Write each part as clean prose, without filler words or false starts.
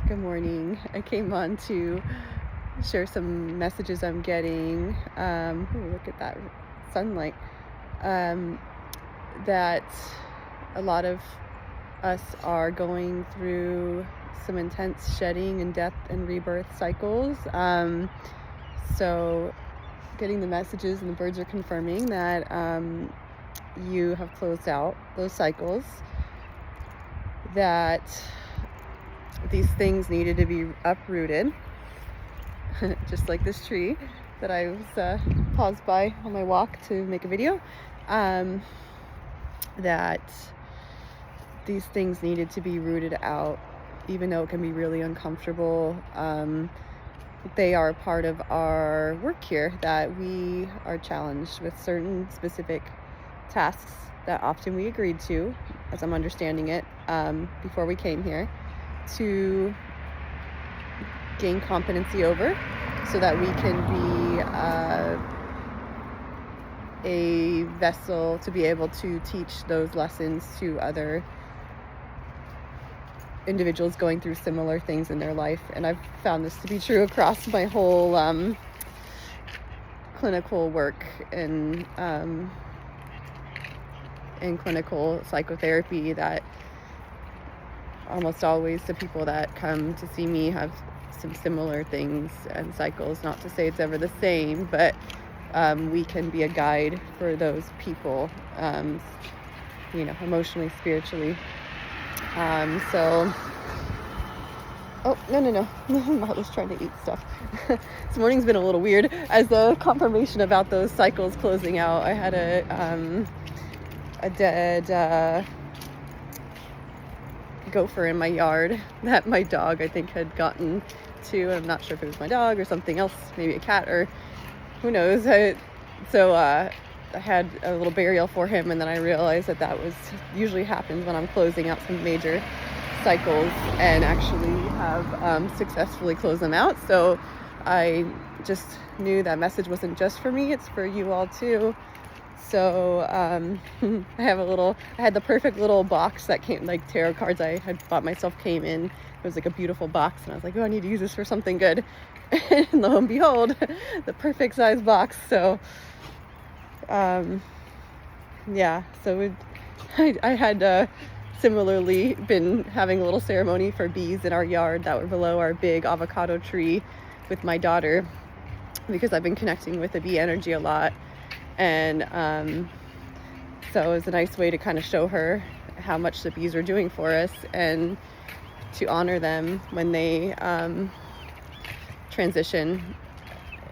Good morning. I came on to share some messages I'm getting. Ooh, look at that sunlight. Um, that a lot of us are going through some intense shedding and death and rebirth cycles. So, getting the messages and the birds are confirming that you have closed out those cycles, that these things needed to be uprooted, just like this tree that I was paused by on my walk to make a video. That these things needed to be rooted out, even though it can be really uncomfortable. They are part of our work here, that we are challenged with certain specific tasks that often we agreed to, as I'm understanding it, before we came here, to gain competency over, so that we can be a vessel to be able to teach those lessons to other individuals going through similar things in their life. And I've found this to be true across my whole clinical work and in clinical psychotherapy, that almost always the people that come to see me have some similar things and cycles. Not to say it's ever the same, but we can be a guide for those people, emotionally, spiritually. Oh, no. I was trying to eat stuff. This morning's been a little weird. As a confirmation about those cycles closing out, I had a dead gopher in my yard that my dog, I think, had gotten to. I'm not sure if it was my dog or something else, maybe a cat or who knows. I had a little burial for him, and then I realized that was usually happens when I'm closing out some major cycles, and actually have successfully closed them out. So I just knew that message wasn't just for me, it's for you all too. So I had the perfect little box that came, like tarot cards I had bought myself came in. It was like a beautiful box, and I was like, oh, I need to use this for something good. And lo and behold, the perfect size box. So I had similarly been having a little ceremony for bees in our yard that were below our big avocado tree with my daughter, because I've been connecting with the bee energy a lot. And so it was a nice way to kind of show her how much the bees are doing for us, and to honor them when they transition.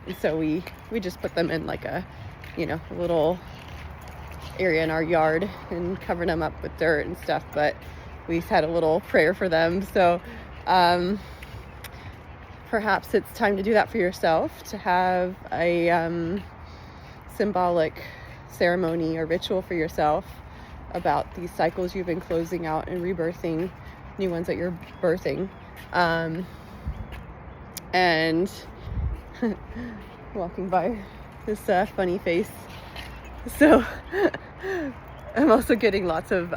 And so we just put them in like a little area in our yard and covered them up with dirt and stuff, but we had a little prayer for them. So perhaps it's time to do that for yourself, to have a symbolic ceremony or ritual for yourself about these cycles you've been closing out and rebirthing new ones that you're birthing. And walking by this funny face. So I'm also getting lots of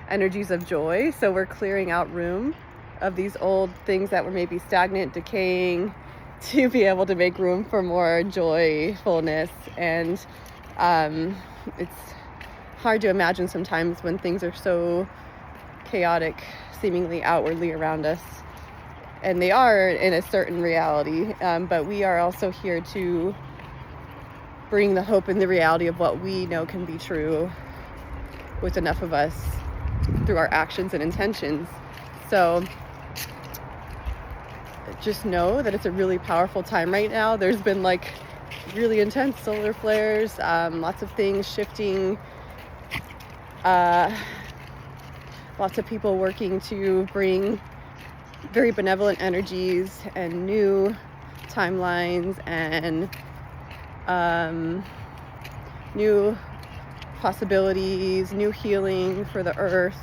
energies of joy. So we're clearing out room of these old things that were maybe stagnant, decaying, to be able to make room for more joyfulness. And it's hard to imagine sometimes when things are so chaotic, seemingly outwardly around us. And they are in a certain reality, but we are also here to bring the hope and the reality of what we know can be true with enough of us through our actions and intentions. So just know that it's a really powerful time right now. There's been like really intense solar flares, lots of things shifting, lots of people working to bring very benevolent energies and new timelines and new possibilities, new healing for the earth.